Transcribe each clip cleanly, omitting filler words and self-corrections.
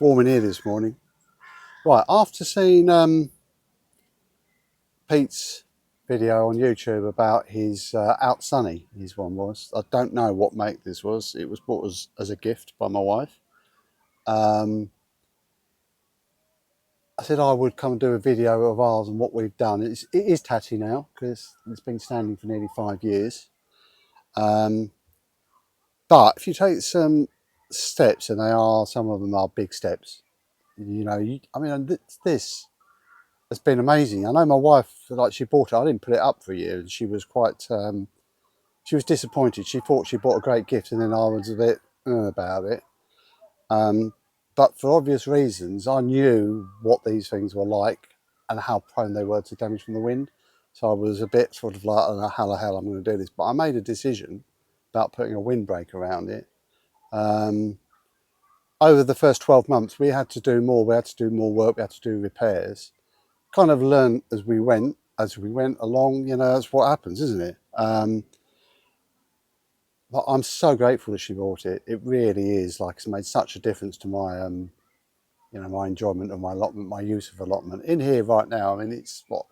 Warm in here this morning. Right, after seeing Pete's video on YouTube about his Out Sunny, his one was. I don't know what make this was. It was bought as a gift by my wife. I said I would come and do a video of ours and what we've done. It is tatty now because it's been standing for nearly 5 years. But if you take some steps, and some of them are big steps, this has been amazing. I know my wife, like, she bought it. I didn't put it up for a year, and she was quite, she was disappointed. She thought she bought a great gift, and then I was a bit about it. But for obvious reasons, I knew what these things were like and how prone they were to damage from the wind. So I was a bit sort of like, I don't know how the hell I'm going to do this. But I made a decision about putting a windbreak around it. Over the first 12 months, we had to do more. We had to do more work. We had to do repairs. Kind of learned as we went along. That's what happens, isn't it? But I'm so grateful that she bought it. It really is. Like, it's made such a difference to my my enjoyment of my allotment, my use of allotment in here right now. I mean, it's what,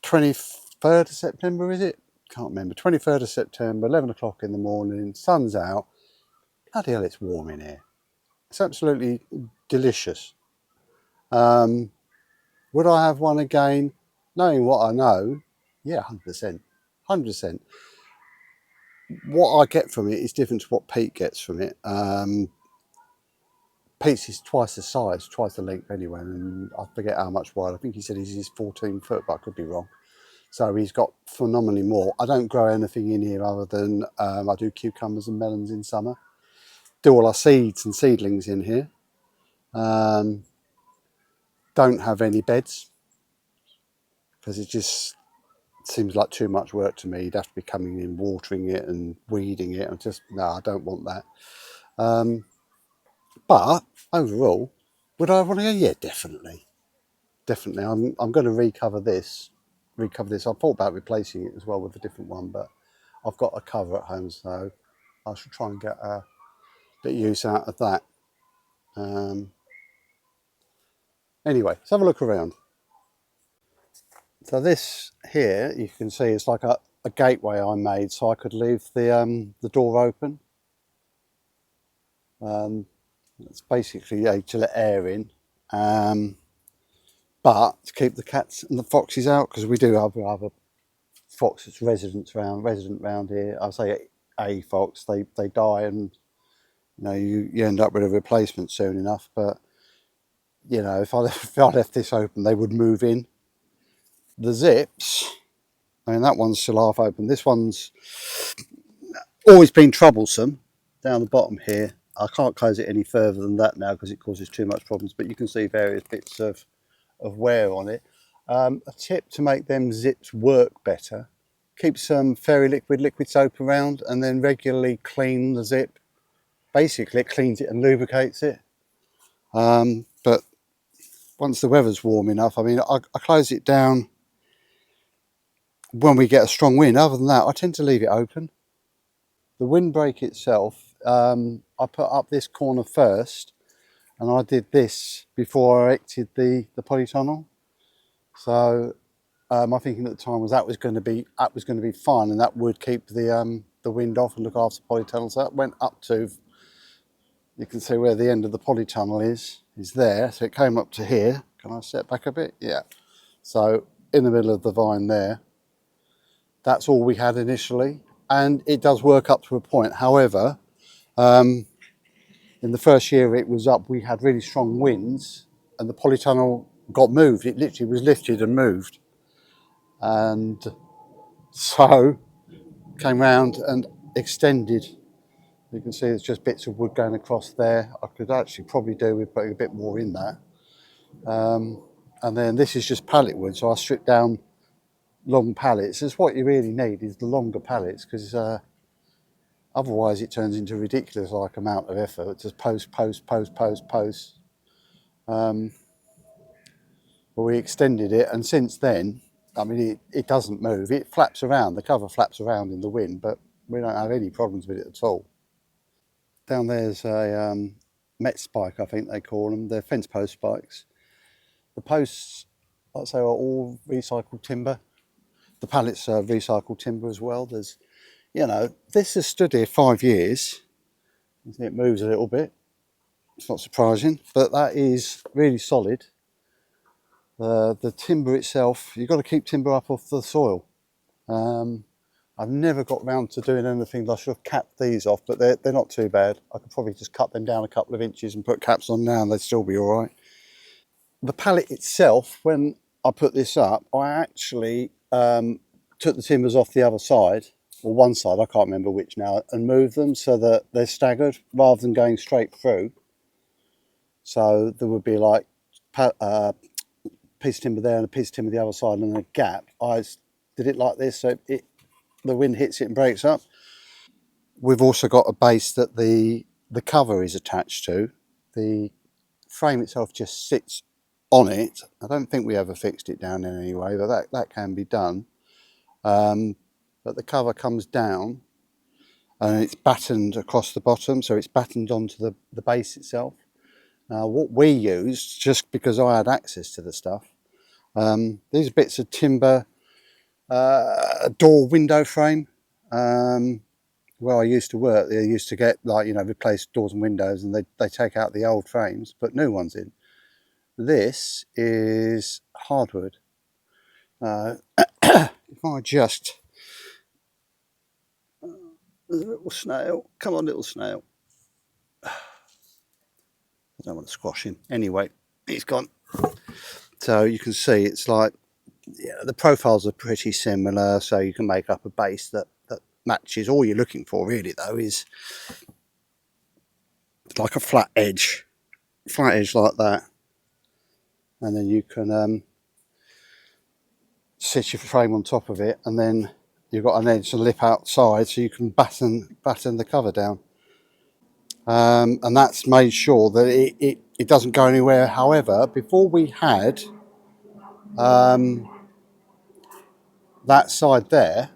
23rd of September, is it? Can't remember. 23rd of September, 11 o'clock in the morning, sun's out. Bloody hell, it's warm in here. It's absolutely delicious. Would I have one again? Knowing what I know, yeah, 100%. 100%. What I get from it is different to what Pete gets from it. Pete's is twice the size, twice the length anyway, and I forget how much wide. I think he said he's 14 foot, but I could be wrong. So he's got phenomenally more. I don't grow anything in here other than I do cucumbers and melons in summer. Do all our seeds and seedlings in here. Don't have any beds because it just seems like too much work to me. You'd have to be coming in, watering it and weeding it. I don't want that. But overall, would I want to go? Yeah, definitely. I'm going to recover this. I thought about replacing it as well with a different one, but I've got a cover at home, so I should try and get a bit of use out of that. Anyway, let's have a look around. So this here, you can see, it's like a gateway I made so I could leave the door open. It's basically to let air in, but to keep the cats and the foxes out, because we do have a fox that's resident around here. I say a fox, they die, and you end up with a replacement soon enough. But if I left this open, they would move in. The zips, I mean, that one's still half open. This one's always been troublesome down the bottom here. I can't close it any further than that now because it causes too much problems, but you can see various bits of wear on it. A tip to make them zips work better: keep some fairy liquid soap around and then regularly clean the zip. Basically, it cleans it and lubricates it. But once the weather's warm enough, I mean, I close it down when we get a strong wind. Other than that, I tend to leave it open. The windbreak itself, I put up this corner first, and I did this before I erected the polytunnel. So my thinking at the time was that was going to be fine, and that would keep the wind off and look after the polytunnel. So that went up to, you can see where the end of the polytunnel is there. So it came up to here. Can I step back a bit? Yeah. So in the middle of the vine there. That's all we had initially, and it does work up to a point. However, in the first year it was up, we had really strong winds, and the polytunnel got moved. It literally was lifted and moved, and so came round and extended. You can see it's just bits of wood going across there. I could actually probably do with putting a bit more in that. And then this is just pallet wood, so I stripped down long pallets. That's what you really need, is the longer pallets, because otherwise it turns into a ridiculous amount of effort. Just post. But we extended it, and since then, I mean, it doesn't move. It flaps around. The cover flaps around in the wind, but we don't have any problems with it at all. Down there's a Met spike, I think they call them. They're fence post spikes. The posts, I'd say, are all recycled timber. The pallets are recycled timber as well. There's, you know, this has stood here 5 years. It moves a little bit. It's not surprising, but that is really solid. The timber itself, you've got to keep timber up off the soil. I've never got round to doing anything. I should have capped these off, but they're not too bad. I could probably just cut them down a couple of inches and put caps on now and they'd still be all right. The pallet itself, when I put this up, I actually took the timbers off the other side, or one side, I can't remember which now, and moved them so that they're staggered rather than going straight through. So there would be like piece of timber there and a piece of timber the other side and a gap. I did it like this so the wind hits it and breaks up. We've also got a base that the cover is attached to. The frame itself just sits on it. I don't think we ever fixed it down in any way, but that can be done. But the cover comes down and it's battened across the bottom, so it's battened onto the base itself. Now what we used, just because I had access to the stuff, these are bits of timber, a door window frame. Where I used to work, they used to get, like, you know, replace doors and windows, and they take out the old frames, put new ones in. This is hardwood. If I just, there's a little snail. Come on, little snail. I don't want to squash him. Anyway, he's gone. So you can see it's like, yeah, the profiles are pretty similar, so you can make up a base that matches. All you're looking for really though is like a flat edge like that, and then you can sit your frame on top of it, and then you've got an edge and lip outside so you can batten the cover down. And that's made sure that it doesn't go anywhere. However, before we had that side there,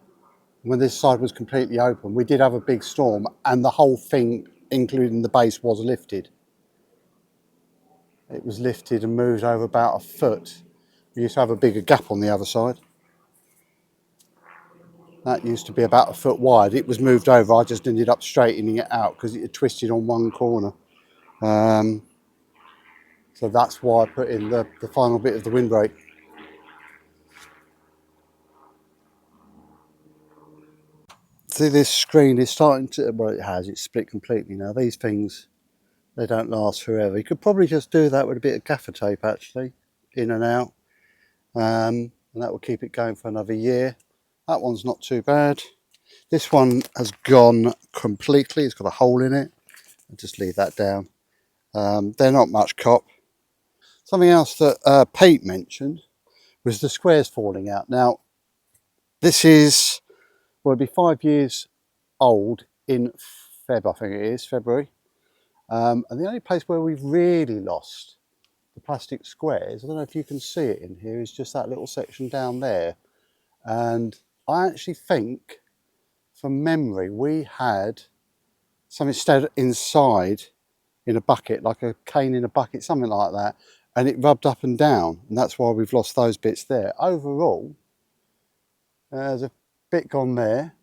when this side was completely open, we did have a big storm and the whole thing, including the base, was lifted. It was lifted and moved over about a foot. We used to have a bigger gap on the other side. That used to be about a foot wide. It was moved over. I just ended up straightening it out because it had twisted on one corner. So that's why I put in the final bit of the windbreak. See, this screen is starting to, well, it has, it's split completely now. These things, they don't last forever. You could probably just do that with a bit of gaffer tape, actually, in and out. And that will keep it going for another year. That one's not too bad. This one has gone completely. It's got a hole in it. I'll just leave that down. They're not much cop. Something else that Pete mentioned was the squares falling out. Now, this is, well, it'll be 5 years old in Feb, I think it is, February. And the only place where we've really lost the plastic squares, I don't know if you can see it in here, is just that little section down there. And I actually think, from memory, we had something instead inside in a bucket, like a cane in a bucket, something like that, and it rubbed up and down, and that's why we've lost those bits there. Overall, there's a bit gone there.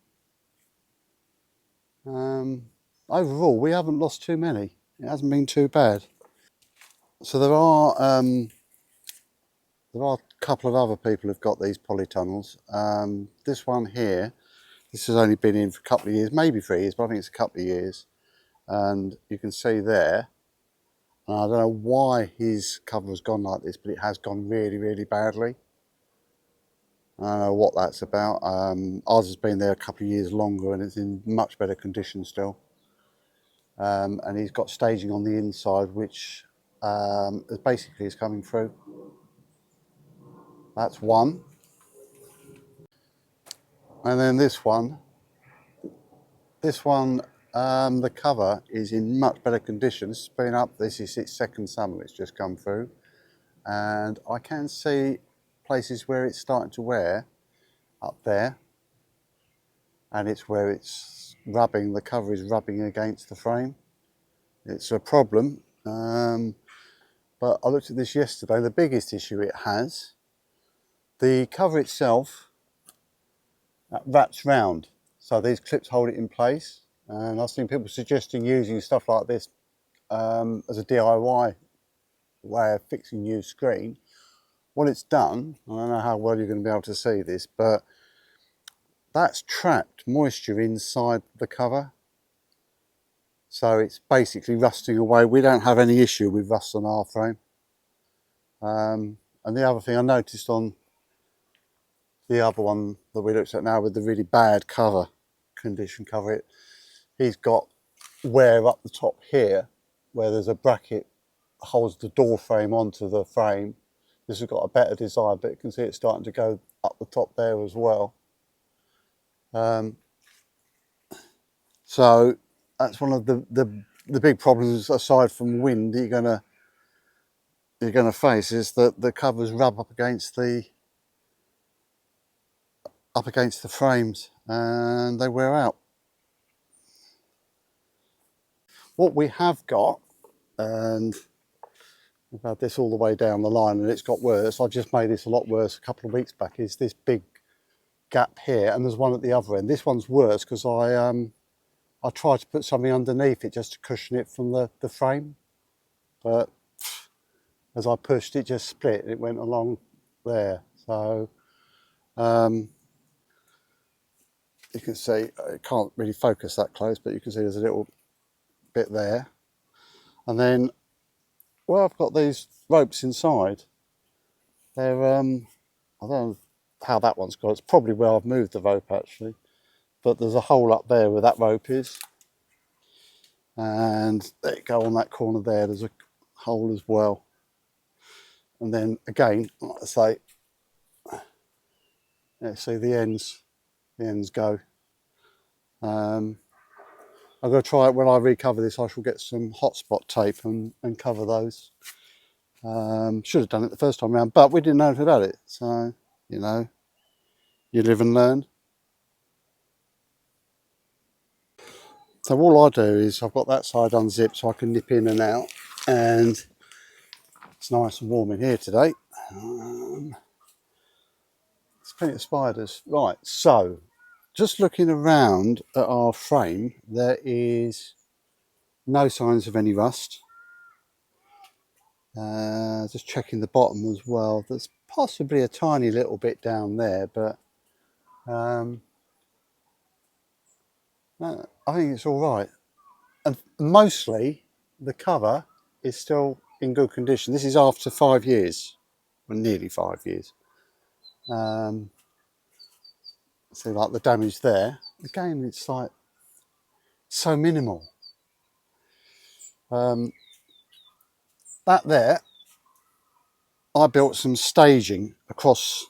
Overall, we haven't lost too many. It hasn't been too bad. So there are a couple of other people who've got these polytunnels. This one here, this has only been in for a couple of years, maybe 3 years, but I think it's a couple of years. And you can see there, and I don't know why his cover has gone like this, but it has gone really, really badly. I don't know what that's about. Ours has been there a couple of years longer and it's in much better condition still. And he's got staging on the inside, which basically is coming through. That's one. And then this one, the cover is in much better condition. This has been up, this is its second summer it's just come through. And I can see places where it's starting to wear up there. And it's where it's rubbing, the cover is rubbing against the frame. It's a problem. But I looked at this yesterday. The biggest issue it has, the cover itself wraps round, so these clips hold it in place. And I've seen people suggesting using stuff like this as a DIY way of fixing new screen. What it's done, I don't know how well you're going to be able to see this, but that's trapped moisture inside the cover. So it's basically rusting away. We don't have any issue with rust on our frame. And the other thing I noticed on the other one that we looked at now with the really bad cover, condition cover, he's got wear up the top here where there's a bracket that holds the door frame onto the frame. This has got a better design, but you can see it's starting to go up the top there as well. So that's one of the big problems, aside from wind, that you're gonna face, is that the covers rub up against the frames and they wear out. What we have got, and we've had this all the way down the line and it's got worse, I just made this a lot worse a couple of weeks back, is this big gap here, and there's one at the other end. This one's worse because I tried to put something underneath it just to cushion it from the frame, but as I pushed it just split and it went along there. So you can see, I can't really focus that close, but you can see there's a little bit there. And then where I've got these ropes inside, they're I don't know how that one's got. It's probably where I've moved the rope actually, but there's a hole up there where that rope is, and there you go, on that corner there there's a hole as well. And then again, like I say, yeah, see the ends go. I'm going to try it when I recover this. I shall get some hotspot tape and cover those. Should have done it the first time around, but we didn't know about it. So, you know, you live and learn. So all I do is I've got that side unzipped so I can nip in and out, and it's nice and warm in here today. There's plenty of spiders. Right, so just looking around at our frame, there is no signs of any rust. Just checking the bottom as well. There's possibly a tiny little bit down there, but I think it's all right. And mostly the cover is still in good condition. This is after 5 years, well, nearly 5 years. See, like the damage there. Again, it's like so minimal. That there, I built some staging across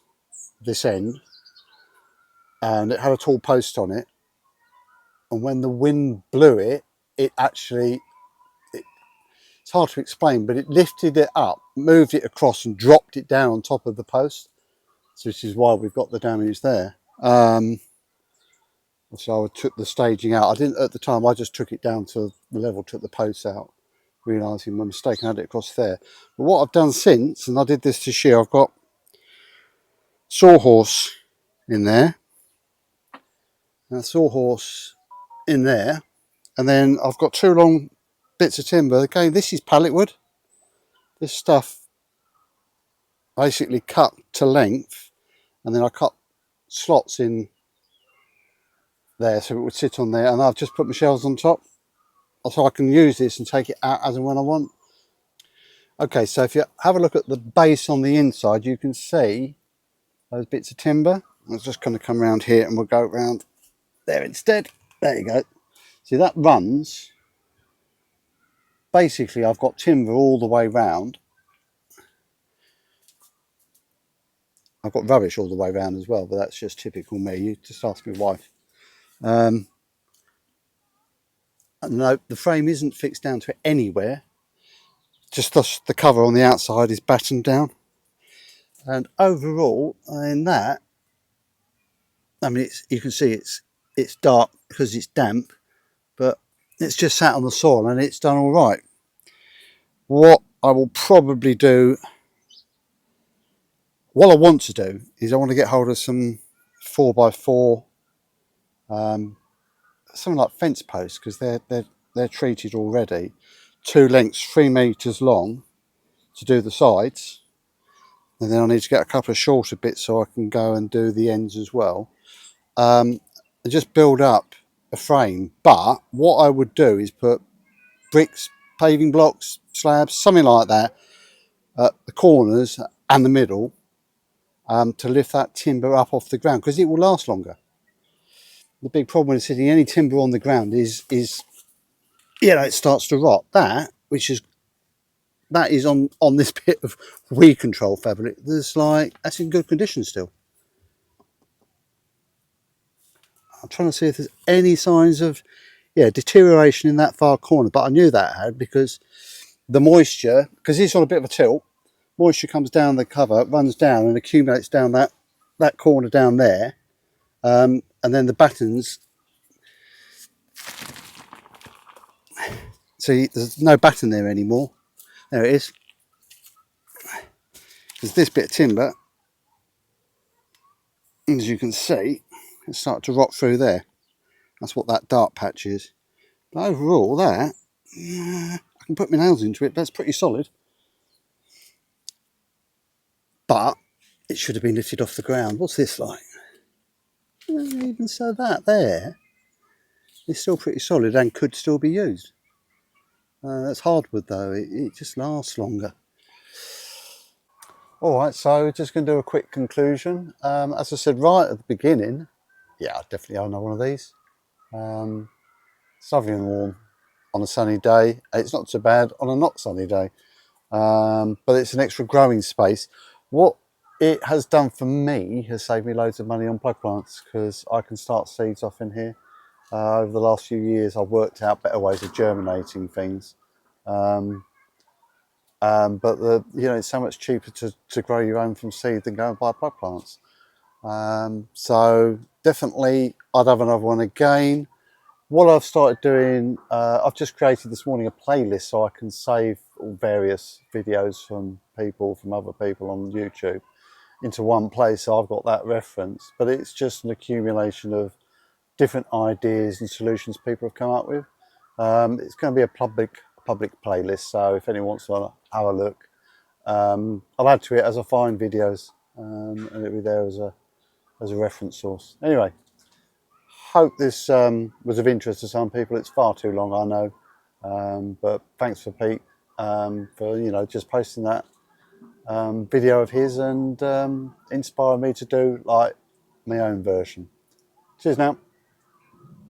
this end, and it had a tall post on it. And when the wind blew it, it actually, it's hard to explain, but it lifted it up, moved it across and dropped it down on top of the post. So which is why we've got the damage there. So I took the staging out. I didn't at the time, I just took it down to the level, took the posts out, realising my mistake and had it across there. But what I've done since, and I did this this year, I've got sawhorse in there, and a sawhorse in there, and then I've got 2 long bits of timber. Again, this is pallet wood. This stuff basically cut to length, and then I cut slots in there so it would sit on there, and I've just put my shelves on top so I can use this and take it out as and when I want. Okay, so if you have a look at the base on the inside, you can see those bits of timber. I'm just going to come around here and we'll go around there instead. There you go. See, that runs, basically I've got timber all the way round. I've got rubbish all the way around as well, but that's just typical me. You just ask my wife. No, the frame isn't fixed down to anywhere. Just the cover on the outside is battened down. And overall, in that, I mean, you can see it's dark because it's damp, but it's just sat on the soil and it's done all right. What I will probably do, what I want to do, is I want to get hold of some 4x4, something like fence posts, because they're treated already. 2 lengths, 3 meters long to do the sides, and then I need to get a couple of shorter bits so I can go and do the ends as well, and just build up a frame. But what I would do is put bricks, paving blocks, slabs, something like that at the corners and the middle, to lift that timber up off the ground, because it will last longer. The big problem with sitting any timber on the ground is it starts to rot. That is on this bit of weed control fabric. That's in good condition still. I'm trying to see if there's any signs of deterioration in that far corner, but I knew that had, because the moisture, because it's on a bit of a tilt, moisture comes down the cover, runs down and accumulates down that corner down there, and then the battens. See, there's no batten there anymore. There it is. There's this bit of timber, as you can see, it's starting to rot through there. That's what that dark patch is. But overall, I can put my nails into it, but it's pretty solid. But it should have been lifted off the ground. What's this like? Even so, that there is still pretty solid and could still be used. That's hardwood though, it just lasts longer. Alright, so just going to do a quick conclusion. As I said right at the beginning, I definitely own one of these. It's lovely and warm on a sunny day. It's not so bad on a not sunny day, but it's an extra growing space. What it has done for me has saved me loads of money on plug plants, because I can start seeds off in here. Over the last few years, I've worked out better ways of germinating things. But it's so much cheaper to grow your own from seed than go and buy plug plants. So definitely I'd have another one again. What I've started doing, I've just created this morning a playlist so I can save various videos from other people on YouTube into one place, so I've got that reference. But it's just an accumulation of different ideas and solutions people have come up with. It's going to be a public playlist, so if anyone wants to have a look, I'll add to it as I find videos, and it'll be there as a reference source. Anyway, hope this was of interest to some people. It's far too long, I know, but thanks for Pete for just posting that video of his and inspiring me to do like my own version. Cheers now.